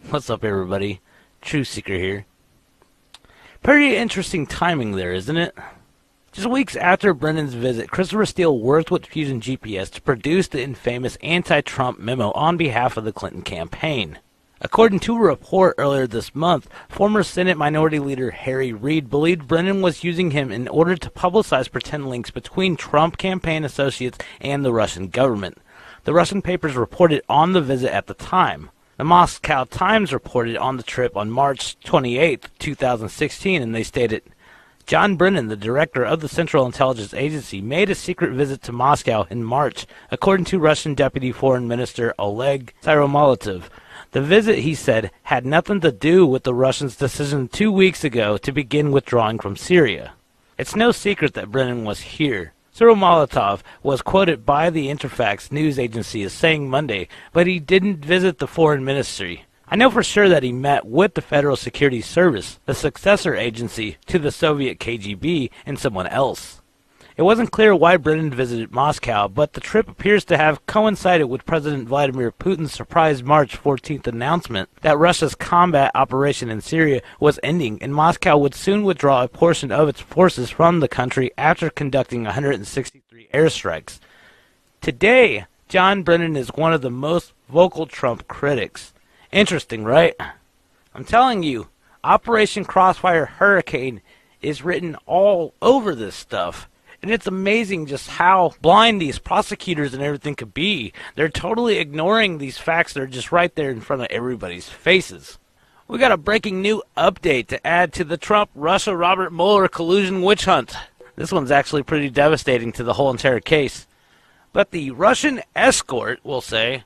What's up, everybody? Truth Seeker here. Pretty interesting timing there, isn't it? Just weeks after Brennan's visit, Christopher Steele worked with Fusion GPS to produce the infamous anti-Trump memo on behalf of the Clinton campaign. According to a report earlier this month, former Senate Minority Leader Harry Reid believed Brennan was using him in order to publicize pretend links between Trump campaign associates and the Russian government. The Russian papers reported on the visit at the time. The Moscow Times reported on the trip on March 28, 2016, and they stated, John Brennan, the director of the Central Intelligence Agency, made a secret visit to Moscow in March, according to Russian Deputy Foreign Minister Oleg Syromolotov. The visit, he said, had nothing to do with the Russians' decision 2 weeks ago to begin withdrawing from Syria. It's no secret that Brennan was here. Syromolotov was quoted by the Interfax news agency as saying Monday, but he didn't visit the foreign ministry. I know for sure that he met with the Federal Security Service, the successor agency to the Soviet KGB, and someone else. It wasn't clear why Brennan visited Moscow, but the trip appears to have coincided with President Vladimir Putin's surprise March 14th announcement that Russia's combat operation in Syria was ending and Moscow would soon withdraw a portion of its forces from the country after conducting 163 airstrikes. Today, John Brennan is one of the most vocal Trump critics. Interesting, right? I'm telling you, Operation Crossfire Hurricane is written all over this stuff. And it's amazing just how blind these prosecutors and everything could be. They're totally ignoring these facts that are just right there in front of everybody's faces. We got a breaking new update to add to the Trump-Russia Robert Mueller collusion witch hunt. This one's actually pretty devastating to the whole entire case. But the Russian escort, we'll say,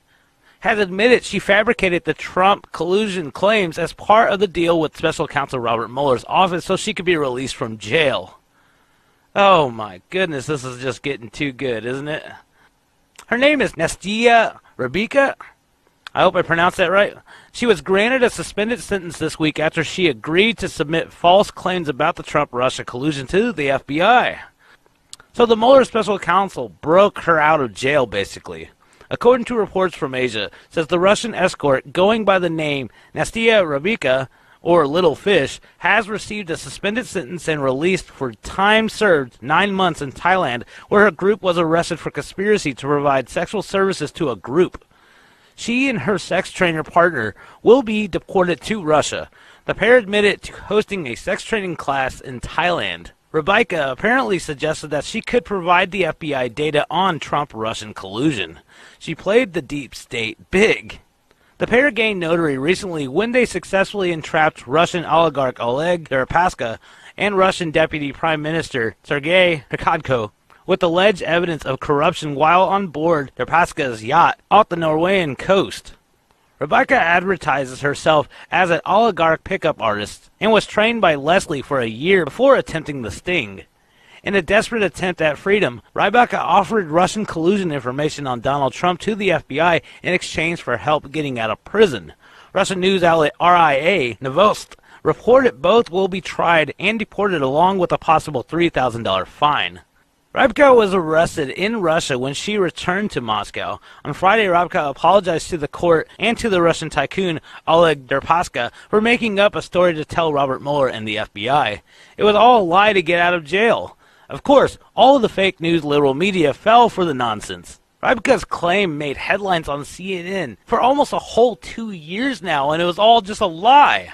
has admitted she fabricated the Trump collusion claims as part of the deal with Special Counsel Robert Mueller's office so she could be released from jail. Oh my goodness, this is just getting too good, isn't it? Her name is Nastia Rebika. I hope I pronounced that right. She was granted a suspended sentence this week after she agreed to submit false claims about the Trump-Russia collusion to the FBI. So the Mueller special counsel broke her out of jail, basically. According to reports from Asia, says the Russian escort, going by the name Nastia Rebika, or Little Fish, has received a suspended sentence and released for time served 9 months in Thailand, where her group was arrested for conspiracy to provide sexual services to a group. She and her sex trainer partner will be deported to Russia. The pair admitted to hosting a sex training class in Thailand. Rebecca apparently suggested that she could provide the FBI data on Trump-Russian collusion. She played the deep state big. The pair gained notoriety recently when they successfully entrapped Russian oligarch Oleg Deripaska and Russian Deputy Prime Minister Sergei Kharkov with alleged evidence of corruption while on board Deripaska's yacht off the Norwegian coast. Rebecca advertises herself as an oligarch pickup artist and was trained by Leslie for a year before attempting the sting. In a desperate attempt at freedom, Rebecca offered Russian collusion information on Donald Trump to the FBI in exchange for help getting out of prison. Russian news outlet RIA Novosti reported both will be tried and deported along with a possible $3,000 fine. Rebecca was arrested in Russia when she returned to Moscow. On Friday, Rebecca apologized to the court and to the Russian tycoon Oleg Deripaska for making up a story to tell Robert Mueller and the FBI. It was all a lie to get out of jail. Of course, all of the fake news liberal media fell for the nonsense. Rebecca's claim made headlines on CNN for almost a whole 2 years now, and it was all just a lie.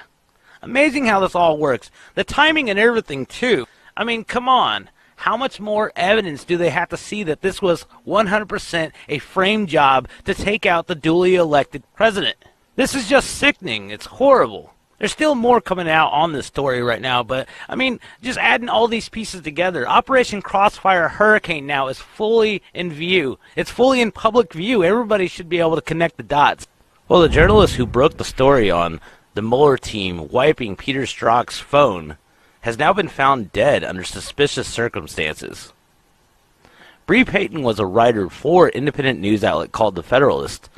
Amazing how this all works. The timing and everything, too. I mean, come on. How much more evidence do they have to see that this was 100% a frame job to take out the duly elected president? This is just sickening. It's horrible. There's still more coming out on this story right now, but, I mean, just adding all these pieces together. Operation Crossfire Hurricane now is fully in view. It's fully in public view. Everybody should be able to connect the dots. Well, the journalist who broke the story on the Mueller team wiping Peter Strzok's phone has now been found dead under suspicious circumstances. Bree Payton was a writer for an independent news outlet called The Federalist.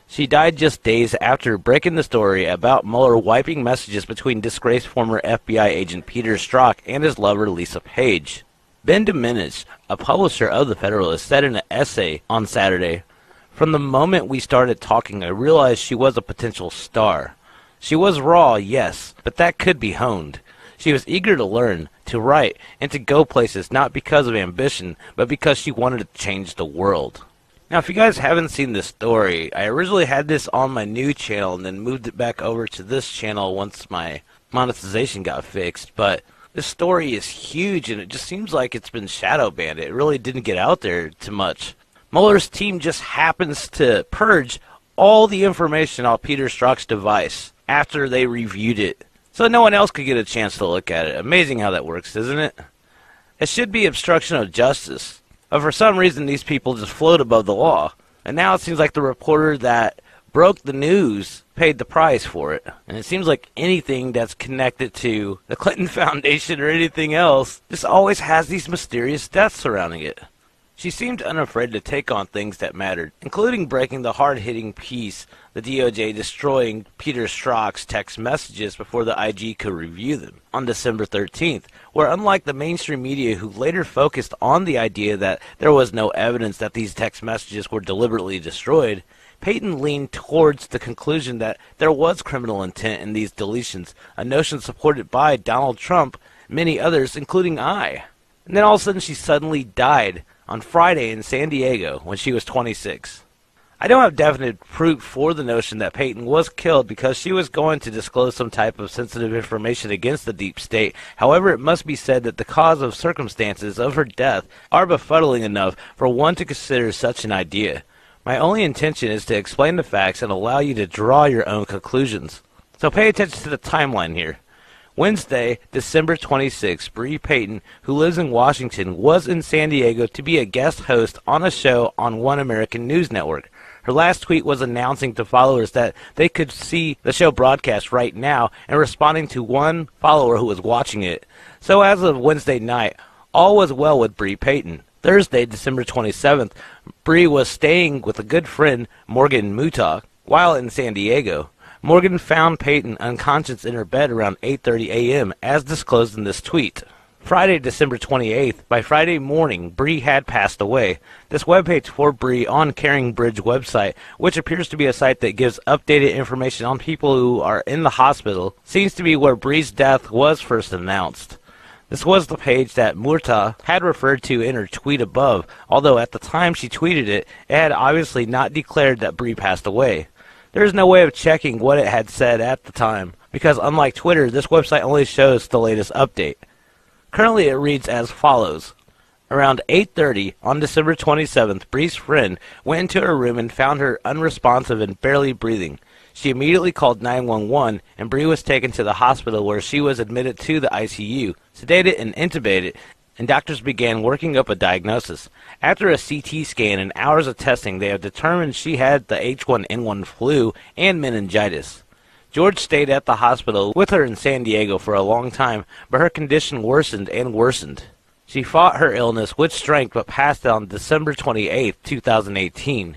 She died just days after breaking the story about Mueller wiping messages between disgraced former FBI agent Peter Strzok and his lover Lisa Page. Ben Domenech, a publisher of The Federalist, said in an essay on Saturday, "From the moment we started talking, I realized she was a potential star. She was raw, yes, but that could be honed. She was eager to learn, to write, and to go places not because of ambition, but because she wanted to change the world. Now, if you guys haven't seen this story, I originally had this on my new channel and then moved it back over to this channel once my monetization got fixed, but this story is huge and it just seems like it's been shadow banned. It really didn't get out there too much. Mueller's team just happens to purge all the information off Peter Strzok's device after they reviewed it, so no one else could get a chance to look at it. Amazing how that works, isn't it? It should be obstruction of justice, but for some reason these people just float above the law, and now it seems like the reporter that broke the news paid the price for it. And it seems like anything that's connected to the Clinton Foundation or anything else just always has these mysterious deaths surrounding it. She seemed unafraid to take on things that mattered, including breaking the hard-hitting piece, the DOJ destroying Peter Strzok's text messages before the IG could review them on December 13th, where unlike the mainstream media who later focused on the idea that there was no evidence that these text messages were deliberately destroyed, Payton leaned towards the conclusion that there was criminal intent in these deletions, a notion supported by Donald Trump, many others, including I. And then all of a sudden she suddenly died on Friday in San Diego when she was 26. I don't have definite proof for the notion that Payton was killed because she was going to disclose some type of sensitive information against the deep state. However, it must be said that the cause of circumstances of her death are befuddling enough for one to consider such an idea. My only intention is to explain the facts and allow you to draw your own conclusions. So pay attention to the timeline here. Wednesday, December 26, Bree Payton, who lives in Washington, was in San Diego to be a guest host on a show on One American News Network. Her last tweet was announcing to followers that they could see the show broadcast right now and responding to one follower who was watching it. So as of Wednesday night, all was well with Bree Payton. Thursday, December 27th, Bree was staying with a good friend, Morgan Mutah, while in San Diego. Morgan found Payton unconscious in her bed around 8:30 a.m., as disclosed in this tweet. Friday, December 28th, by Friday morning, Bree had passed away. This webpage for Bree on Caring Bridge website, which appears to be a site that gives updated information on people who are in the hospital, seems to be where Bree's death was first announced. This was the page that Murtaugh had referred to in her tweet above, although at the time she tweeted it, it had obviously not declared that Bree passed away. There is no way of checking what it had said at the time, because unlike Twitter, this website only shows the latest update. Currently it reads as follows. Around 8:30 on December 27th, Bree's friend went into her room and found her unresponsive and barely breathing. She immediately called 911, and Bree was taken to the hospital where she was admitted to the ICU, sedated and intubated, and doctors began working up a diagnosis. After a CT scan and hours of testing, they have determined she had the H1N1 flu and meningitis. George stayed at the hospital with her in San Diego for a long time, but her condition worsened and worsened. She fought her illness with strength but passed on December 28, 2018.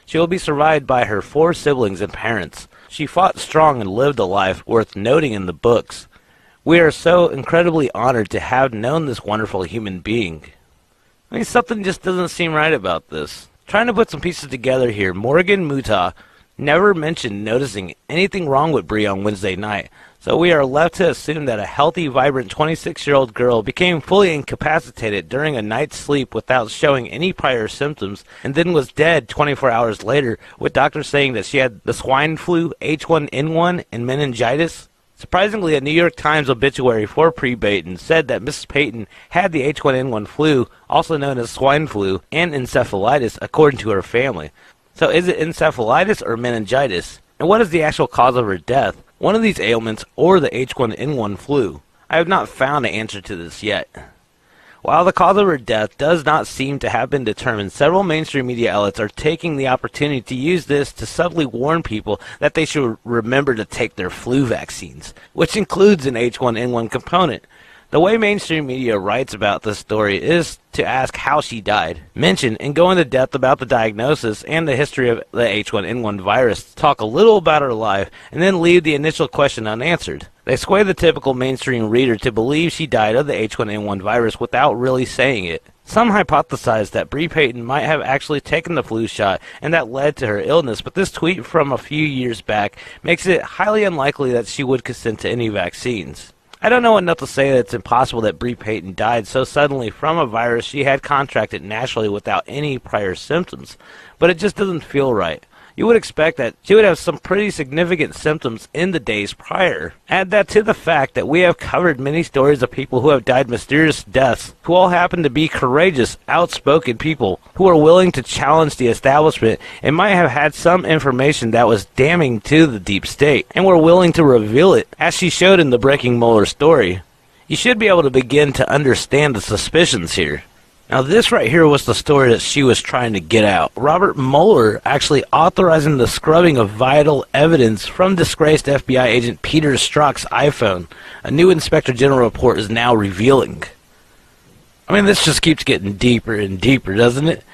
She will be survived by her 4 siblings and parents. She fought strong and lived a life worth noting in the books. We are so incredibly honored to have known this wonderful human being. I mean, something just doesn't seem right about this. Trying to put some pieces together here, Morgan Mutah never mentioned noticing anything wrong with Bree on Wednesday night, so we are left to assume that a healthy, vibrant 26-year-old girl became fully incapacitated during a night's sleep without showing any prior symptoms, and then was dead 24 hours later, with doctors saying that she had the swine flu, H1N1, and meningitis. Surprisingly, a New York Times obituary for Bree Payton said that Mrs. Payton had the H1N1 flu, also known as swine flu, and encephalitis, according to her family. So is it encephalitis or meningitis? And what is the actual cause of her death? One of these ailments or the H1N1 flu? I have not found an answer to this yet. While the cause of her death does not seem to have been determined, several mainstream media outlets are taking the opportunity to use this to subtly warn people that they should remember to take their flu vaccines, which includes an H1N1 component. The way mainstream media writes about this story is to ask how she died, mention and go into depth about the diagnosis and the history of the H1N1 virus, talk a little about her life, and then leave the initial question unanswered. They sway the typical mainstream reader to believe she died of the H1N1 virus without really saying it. Some hypothesized that Bree Payton might have actually taken the flu shot and that led to her illness, but this tweet from a few years back makes it highly unlikely that she would consent to any vaccines. I don't know enough to say that it's impossible that Bree Payton died so suddenly from a virus she had contracted naturally without any prior symptoms, but it just doesn't feel right. You would expect that she would have some pretty significant symptoms in the days prior. Add that to the fact that we have covered many stories of people who have died mysterious deaths, who all happen to be courageous, outspoken people who are willing to challenge the establishment and might have had some information that was damning to the deep state, and were willing to reveal it, as she showed in the Breaking Mueller story. You should be able to begin to understand the suspicions here. Now this right here was the story that she was trying to get out. Robert Mueller actually authorizing the scrubbing of vital evidence from disgraced FBI agent Peter Strzok's iPhone. A new Inspector General report is now revealing. I mean, this just keeps getting deeper and deeper, doesn't it?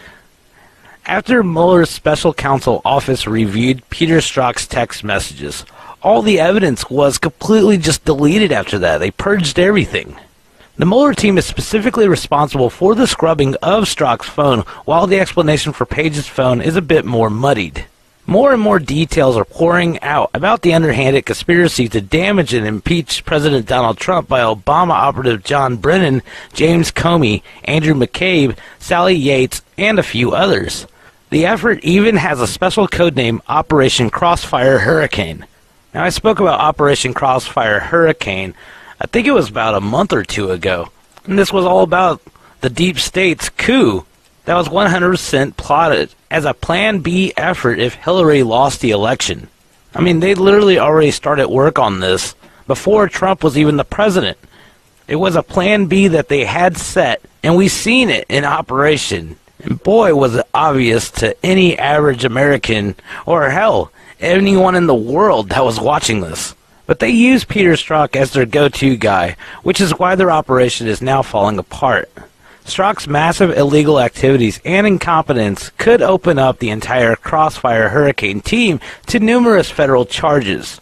After Mueller's special counsel office reviewed Peter Strzok's text messages, all the evidence was completely just deleted after that. They purged everything. The Mueller team is specifically responsible for the scrubbing of Strzok's phone, while the explanation for Page's phone is a bit more muddied. More and more details are pouring out about the underhanded conspiracy to damage and impeach President Donald Trump by Obama operative John Brennan, James Comey, Andrew McCabe, Sally Yates, and a few others. The effort even has a special codename, Operation Crossfire Hurricane. Now, I spoke about Operation Crossfire Hurricane, I think it was about a month or two ago. And this was all about the deep state's coup that was 100% plotted as a Plan B effort if Hillary lost the election. I mean, they literally already started work on this before Trump was even the president. It was a Plan B that they had set, and we seen it in operation. And boy, was it obvious to any average American, or hell, anyone in the world that was watching this. But they used Peter Strzok as their go-to guy, which is why their operation is now falling apart. Strzok's massive illegal activities and incompetence could open up the entire Crossfire Hurricane team to numerous federal charges.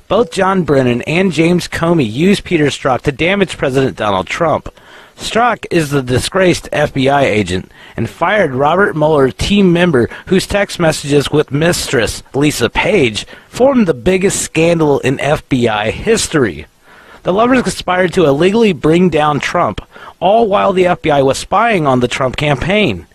Both John Brennan and James Comey used Peter Strzok to damage President Donald Trump. Strzok is the disgraced FBI agent and fired Robert Mueller team member whose text messages with mistress Lisa Page formed the biggest scandal in FBI history. The lovers conspired to illegally bring down Trump, all while the FBI was spying on the Trump campaign.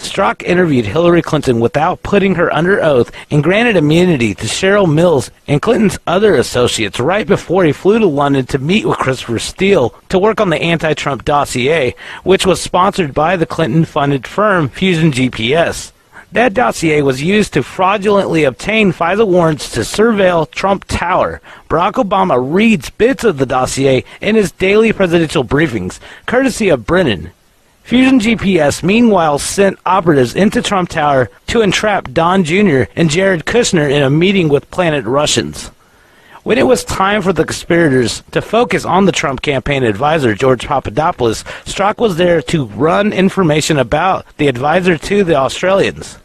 Strzok interviewed Hillary Clinton without putting her under oath and granted immunity to Cheryl Mills and Clinton's other associates right before he flew to London to meet with Christopher Steele to work on the anti-Trump dossier, which was sponsored by the Clinton-funded firm Fusion GPS. That dossier was used to fraudulently obtain FISA warrants to surveil Trump Tower. Barack Obama reads bits of the dossier in his daily presidential briefings, courtesy of Brennan. Fusion GPS, meanwhile, sent operatives into Trump Tower to entrap Don Jr. and Jared Kushner in a meeting with Planet Russians. When it was time for the conspirators to focus on the Trump campaign advisor, George Papadopoulos, Strzok was there to run information about the advisor to the Australians.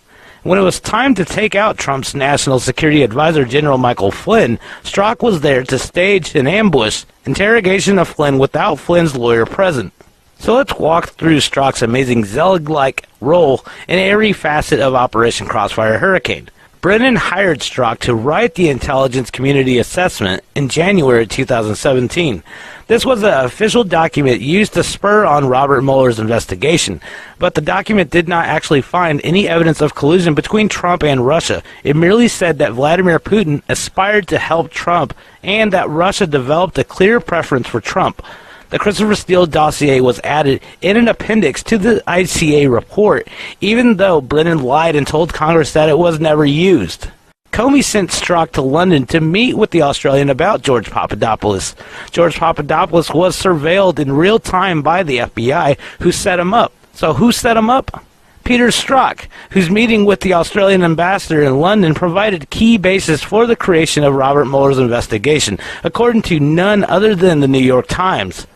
When it was time to take out Trump's national security advisor, General Michael Flynn, Strzok was there to stage an ambush interrogation of Flynn without Flynn's lawyer present. So let's walk through Strzok's amazing Zelig-like role in every facet of Operation Crossfire Hurricane. Brennan hired Strzok to write the intelligence community assessment in January 2017. This was an official document used to spur on Robert Mueller's investigation, but the document did not actually find any evidence of collusion between Trump and Russia. It merely said that Vladimir Putin aspired to help Trump and that Russia developed a clear preference for Trump. The Christopher Steele dossier was added in an appendix to the ICA report, even though Brennan lied and told Congress that it was never used. Comey sent Strzok to London to meet with the Australian about George Papadopoulos. George Papadopoulos was surveilled in real time by the FBI, who set him up. So who set him up? Peter Strzok, whose meeting with the Australian ambassador in London provided key basis for the creation of Robert Mueller's investigation, according to none other than the New York Times.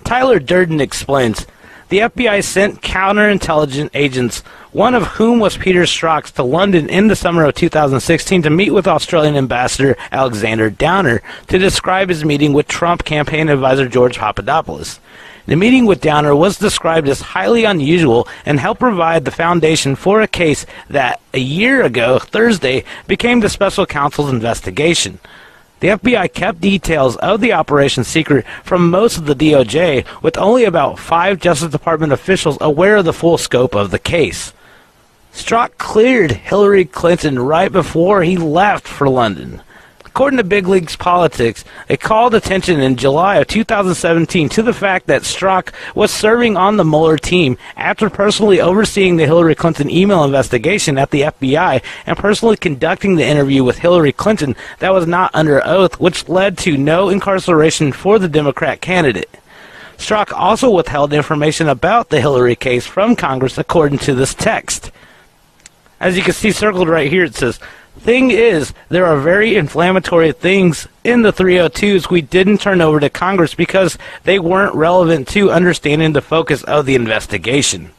Tyler Durden explains, the FBI sent counterintelligence agents, one of whom was Peter Strzok, to London in the summer of 2016 to meet with Australian Ambassador Alexander Downer to describe his meeting with Trump campaign advisor George Papadopoulos. The meeting with Downer was described as highly unusual and helped provide the foundation for a case that, a year ago, Thursday, became the special counsel's investigation. The FBI kept details of the operation secret from most of the DOJ, with only about 5 Justice Department officials aware of the full scope of the case. Strzok cleared Hillary Clinton right before he left for London. According to Big Leagues Politics, it called attention in July of 2017 to the fact that Strzok was serving on the Mueller team after personally overseeing the Hillary Clinton email investigation at the FBI and personally conducting the interview with Hillary Clinton that was not under oath, which led to no incarceration for the Democrat candidate. Strzok also withheld information about the Hillary case from Congress according to this text. As you can see circled right here, it says, "Thing is, there are very inflammatory things in the 302s we didn't turn over to Congress because they weren't relevant to understanding the focus of the investigation."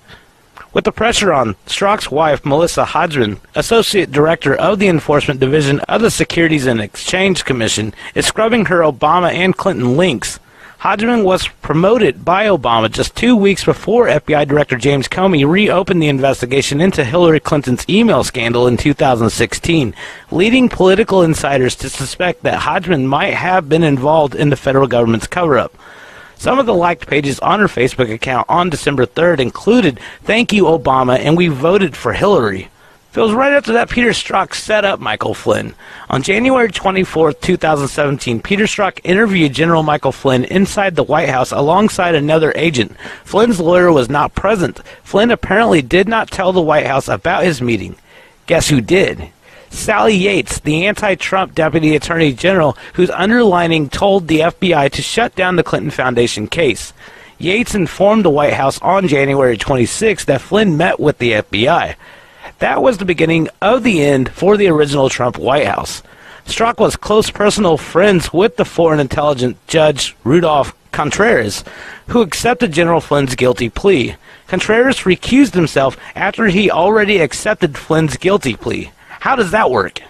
With the pressure on, Strzok's wife, Melissa Hodgman, Associate Director of the Enforcement Division of the Securities and Exchange Commission, is scrubbing her Obama and Clinton links. Hodgman was promoted by Obama just 2 weeks before FBI Director James Comey reopened the investigation into Hillary Clinton's email scandal in 2016, leading political insiders to suspect that Hodgman might have been involved in the federal government's cover-up. Some of the liked pages on her Facebook account on December 3rd included, "Thank you, Obama, and we voted for Hillary." It was right after that Peter Strzok set up Michael Flynn. On January 24, 2017, Peter Strzok interviewed General Michael Flynn inside the White House alongside another agent. Flynn's lawyer was not present. Flynn apparently did not tell the White House about his meeting. Guess who did? Sally Yates, the anti-Trump Deputy Attorney General, whose underlining told the FBI to shut down the Clinton Foundation case. Yates informed the White House on January 26 that Flynn met with the FBI. That was the beginning of the end for the original Trump White House. Strzok was close personal friends with the Foreign Intelligence Judge Rudolph Contreras, who accepted General Flynn's guilty plea. Contreras recused himself after he already accepted Flynn's guilty plea. How does that work?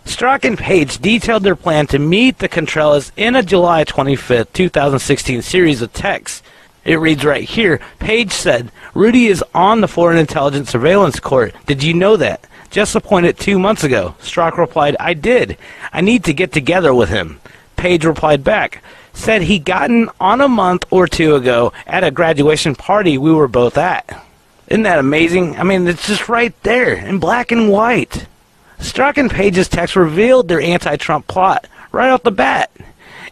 Strzok and Page detailed their plan to meet the Contreras in a July 25, 2016 series of texts. It reads right here, Page said, "Rudy is on the Foreign Intelligence Surveillance Court. Did you know that? Just appointed 2 months ago." Strzok replied, "I did. I need to get together with him." Page replied back, said he gotten on a month or two ago at a graduation party we were both at. Isn't that amazing? I mean, it's just right there in black and white. Strzok and Page's text revealed their anti-Trump plot right off the bat.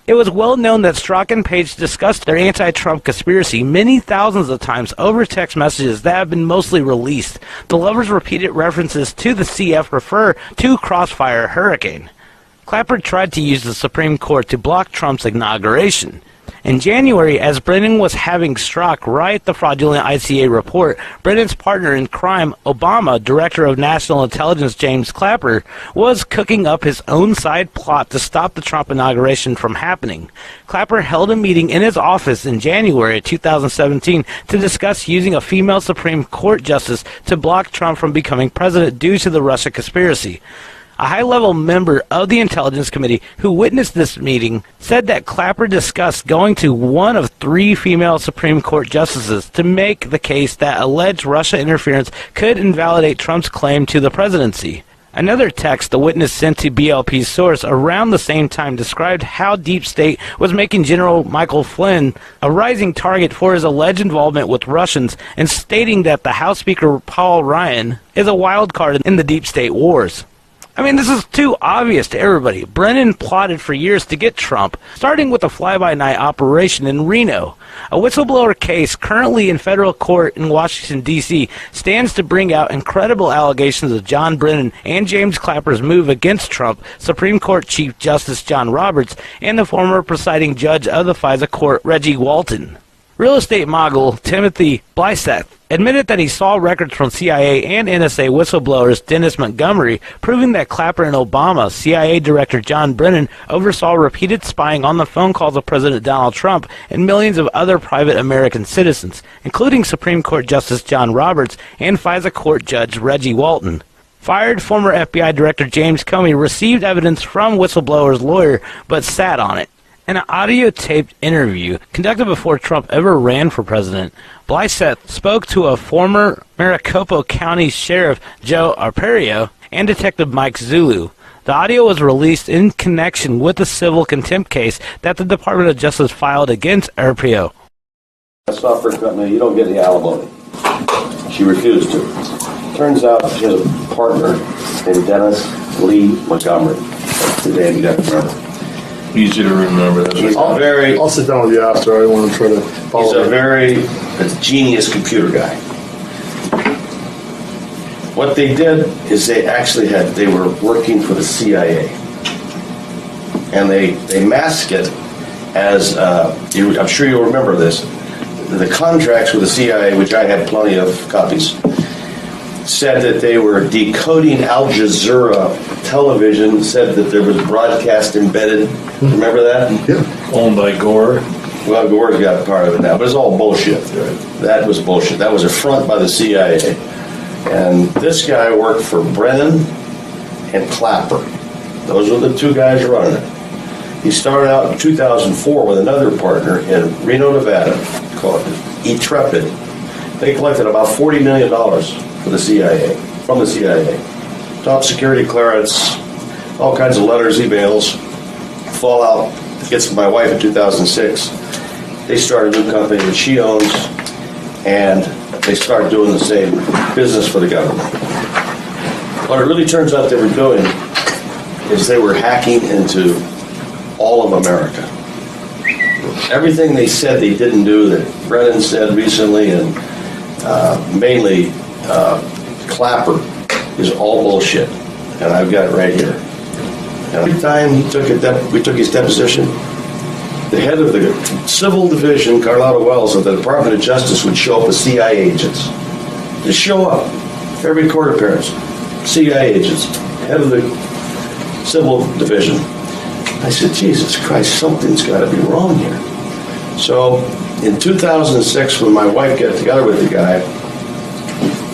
It was well known that Strzok and Page discussed their anti-Trump conspiracy many thousands of times over text messages that have been mostly released. The lovers' repeated references to the CF refer to Crossfire Hurricane. Clapper tried to use the Supreme Court to block Trump's inauguration. In January, as Brennan was having Strzok write the fraudulent ICA report, Brennan's partner in crime, Obama, Director of National Intelligence James Clapper, was cooking up his own side plot to stop the Trump inauguration from happening. Clapper held a meeting in his office in January 2017 to discuss using a female Supreme Court justice to block Trump from becoming president due to the Russia conspiracy. A high-level member of the Intelligence Committee who witnessed this meeting said that Clapper discussed going to one of 3 female Supreme Court justices to make the case that alleged Russia interference could invalidate Trump's claim to the presidency. Another text the witness sent to BLP's source around the same time described how Deep State was making General Michael Flynn a rising target for his alleged involvement with Russians and stating that the House Speaker Paul Ryan is a wild card in the Deep State wars. I mean, this is too obvious to everybody. Brennan plotted for years to get Trump, starting with a fly-by-night operation in Reno. A whistleblower case currently in federal court in Washington, D.C. stands to bring out incredible allegations of John Brennan and James Clapper's move against Trump, Supreme Court Chief Justice John Roberts, and the former presiding judge of the FISA court, Reggie Walton. Real estate mogul Timothy Blyseth admitted that he saw records from CIA and NSA whistleblowers Dennis Montgomery proving that Clapper and Obama, CIA Director John Brennan, oversaw repeated spying on the phone calls of President Donald Trump and millions of other private American citizens, including Supreme Court Justice John Roberts and FISA Court Judge Reggie Walton. Fired former FBI Director James Comey received evidence from whistleblower's lawyer but sat on it. In an audio-taped interview conducted before Trump ever ran for president, Blyseth spoke to a former Maricopa County Sheriff Joe Arpaio and Detective Mike Zulu. The audio was released in connection with the civil contempt case that the Department of Justice filed against Arpaio. A software company, you don't get the alimony. She refused to. Turns out she has a partner named Dennis Lee Montgomery. That's the name you got to remember. Easy to remember. He's a very. I'll sit down with you after. I want to try to follow. He's a very genius computer guy. What they did is they were working for the CIA, and they masked it as I'm sure you'll remember this. The contracts with the CIA, which I had plenty of copies, said that they were decoding Al Jazeera television, said that there was broadcast embedded. Remember that? Yeah. Owned by Gore. Well, Gore's got part of it now, but it's all bullshit. That was bullshit. That was a front by the CIA. And this guy worked for Brennan and Clapper. Those were the two guys running it. He started out in 2004 with another partner in Reno, Nevada, called Intrepid. They collected about $40 million for the CIA, from the CIA. Top security clearance, all kinds of letters, emails, fallout. Gets to my wife in 2006. They started a new company that she owns, and they started doing the same business for the government. What it really turns out they were doing is they were hacking into all of America. Everything they said they didn't do that Brennan said recently, and mainly Clapper, is all bullshit. And I've got it right here. And every time we took his deposition, the head of the civil division, Carlotta Wells, of the Department of Justice would show up with CIA agents. Just show up. Every court appearance. CIA agents. Head of the civil division. I said, Jesus Christ, something's got to be wrong here. So in 2006, when my wife got together with the guy,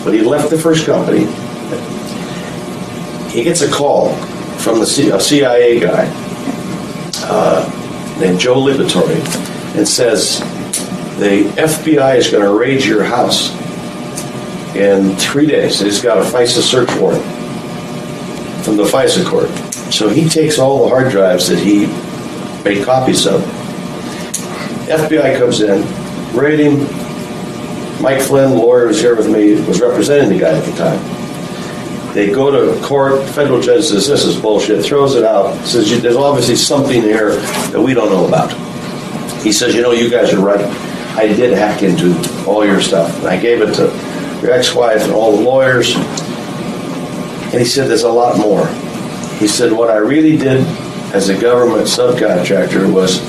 but he left the first company, he gets a call from a CIA guy named Joe Liberatore, and says the FBI is going to raid your house in 3 days. They just got a FISA search warrant from the FISA court. So he takes all the hard drives that he made copies of. FBI comes in, raid him. Mike Flynn, lawyer, was here with me, was representing the guy at the time. They go to court, federal judge says, this is bullshit, throws it out, says, there's obviously something here that we don't know about. He says, you guys are right. I did hack into all your stuff. And I gave it to your ex-wife and all the lawyers. And he said, there's a lot more. He said, what I really did as a government subcontractor was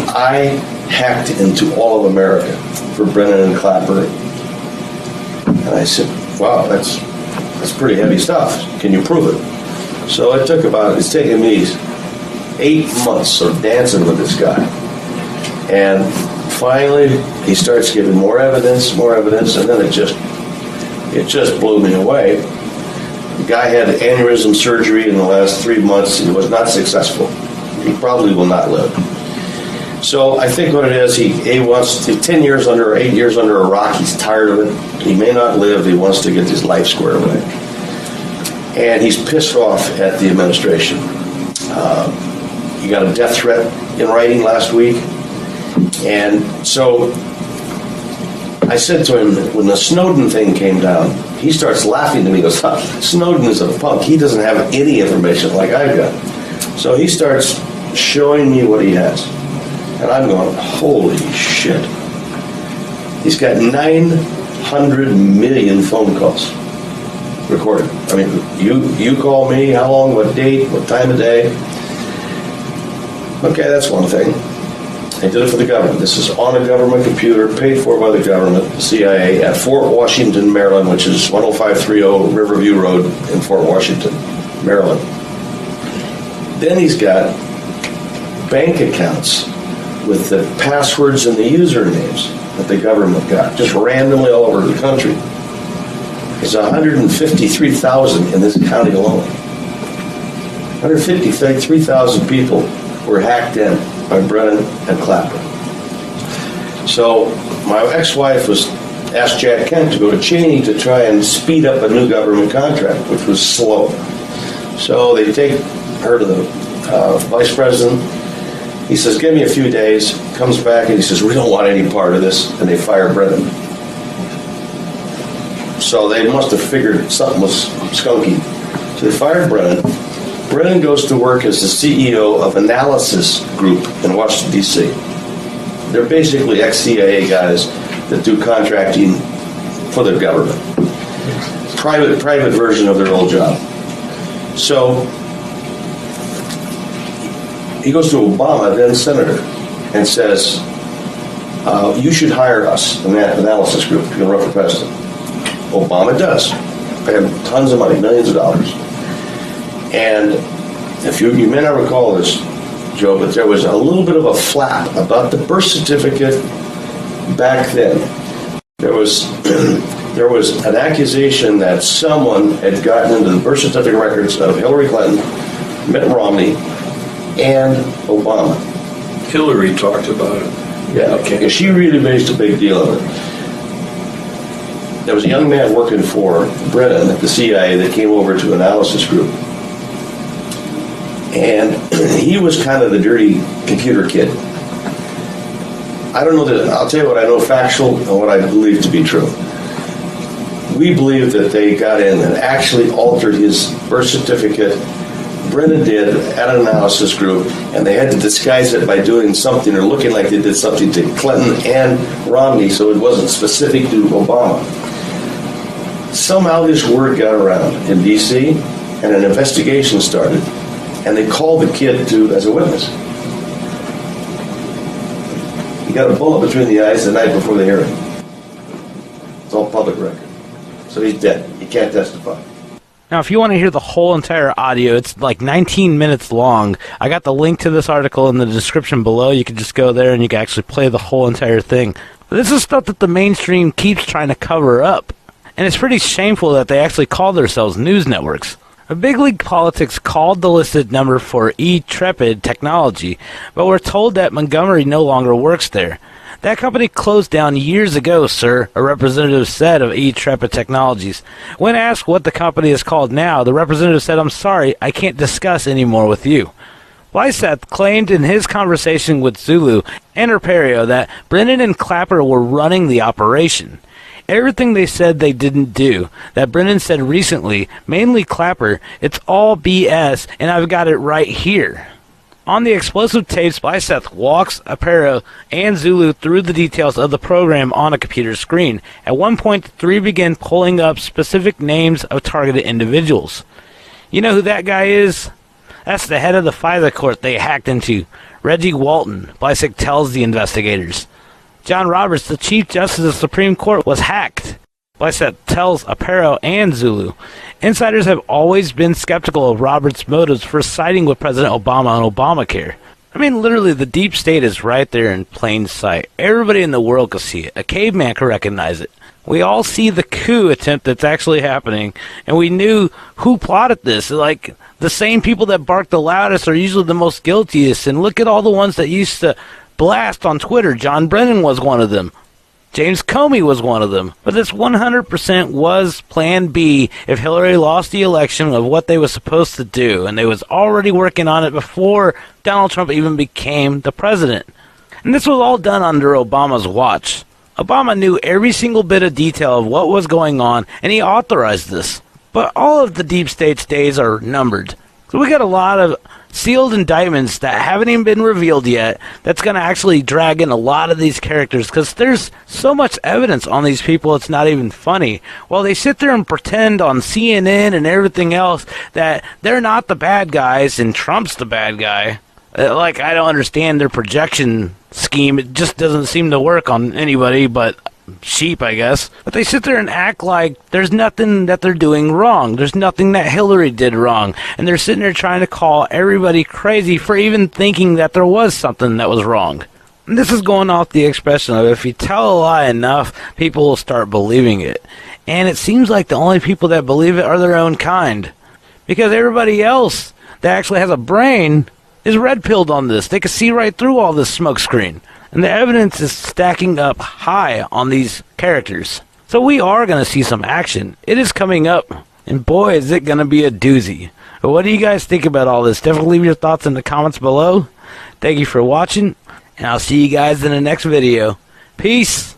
I hacked into all of America for Brennan and Clapper. And I said, wow, that's pretty heavy stuff. Can you prove it? So it's taken me 8 months of dancing with this guy. And finally, he starts giving more evidence, and then it just blew me away. The guy had aneurysm surgery in the last 3 months. He was not successful. He probably will not live. So I think what it is, he wants to 10 years under, 8 years under a rock. He's tired of it. He may not live. He wants to get his life squared away. And he's pissed off at the administration. He got a death threat in writing last week. And so I said to him, when the Snowden thing came down, he starts laughing to me. He goes, Snowden is a punk. He doesn't have any information like I've got. So he starts showing me what he has. And I'm going, holy shit. He's got 900 million phone calls recorded. I mean, you call me, how long, what date, what time of day. Okay, that's one thing. I did it for the government. This is on a government computer, paid for by the government, the CIA, at Fort Washington, Maryland, which is 10530 Riverview Road in Fort Washington, Maryland. Then he's got bank accounts with the passwords and the usernames that the government got, just randomly all over the country. There's 153,000 in this county alone. 153,000 people were hacked in by Brennan and Clapper. So my ex-wife asked Jack Kent to go to Cheney to try and speed up a new government contract, which was slow. So they take her to the vice president. He says, give me a few days. Comes back and he says, we don't want any part of this. And they fire Brennan. So they must have figured something was skunky. So they fired Brennan. Brennan goes to work as the CEO of Analysis Group in Washington, D.C. They're basically ex-CIA guys that do contracting for the government. Private version of their old job. So he goes to Obama, then senator, and says, you should hire us in that analysis group if you're going to run for president. Obama does. They have tons of money, millions of dollars. And if you may not recall this, Joe, but there was a little bit of a flap about the birth certificate back then. There was an accusation that someone had gotten into the birth certificate records of Hillary Clinton, Mitt Romney, and Obama. Hillary talked about it. Yeah, okay. She really raised a big deal of it. There was a young man working for Brennan at the CIA that came over to Analysis Group. And he was kind of the dirty computer kid. I don't know that, I'll tell you what I know factual and what I believe to be true. We believe that they got in and actually altered his birth certificate. Brennan did at an analysis group, and they had to disguise it by doing something or looking like they did something to Clinton and Romney, so it wasn't specific to Obama. Somehow this word got around in D.C., and an investigation started, and they called the kid as a witness. He got a bullet between the eyes the night before the hearing. It's all public record. So he's dead. He can't testify. Now, if you want to hear the whole entire audio, it's like 19 minutes long. I got the link to this article in the description below. You can just go there and you can actually play the whole entire thing. But this is stuff that the mainstream keeps trying to cover up. And it's pretty shameful that they actually call themselves news networks. Big League Politics called the listed number for E-Trepid Technology, but we're told that Montgomery no longer works there. That company closed down years ago, sir, a representative said of E-Trepid Technologies. When asked what the company is called now, the representative said, I'm sorry, I can't discuss any more with you. Lyseth claimed in his conversation with Zulu and Arpaio that Brennan and Clapper were running the operation. Everything they said they didn't do, that Brennan said recently, mainly Clapper, it's all BS, and I've got it right here. On the explosive tapes, Lyseth walks Arpaio and Zulu through the details of the program on a computer screen. At one point, the three begin pulling up specific names of targeted individuals. You know who that guy is? That's the head of the FISA court they hacked into, Reggie Walton, Lyseth tells the investigators. John Roberts, the Chief Justice of the Supreme Court, was hacked. Lyseth tells Arpaio and Zulu. Insiders have always been skeptical of Roberts' motives for siding with President Obama on Obamacare. I mean, literally, the deep state is right there in plain sight. Everybody in the world can see it. A caveman can recognize it. We all see the coup attempt that's actually happening, and we knew who plotted this. Like, the same people that bark the loudest are usually the most guiltiest, and look at all the ones that used to blast on Twitter. John Brennan was one of them. James Comey was one of them. But this 100% was Plan B if Hillary lost the election of what they were supposed to do. And they was already working on it before Donald Trump even became the president. And this was all done under Obama's watch. Obama knew every single bit of detail of what was going on, and he authorized this. But all of the deep state's days are numbered. So we got a lot of sealed indictments that haven't even been revealed yet that's going to actually drag in a lot of these characters because there's so much evidence on these people it's not even funny. Well, they sit there and pretend on CNN and everything else that they're not the bad guys and Trump's the bad guy. Like, I don't understand their projection scheme. It just doesn't seem to work on anybody but sheep, I guess. But they sit there and act like there's nothing that they're doing wrong. There's nothing that Hillary did wrong. And they're sitting there trying to call everybody crazy for even thinking that there was something that was wrong. And this is going off the expression of if you tell a lie enough, people will start believing it. And it seems like the only people that believe it are their own kind. Because everybody else that actually has a brain is red-pilled on this. They can see right through all this smoke screen. And the evidence is stacking up high on these characters. So we are going to see some action. It is coming up. And boy, is it going to be a doozy. But what do you guys think about all this? Definitely leave your thoughts in the comments below. Thank you for watching. And I'll see you guys in the next video. Peace.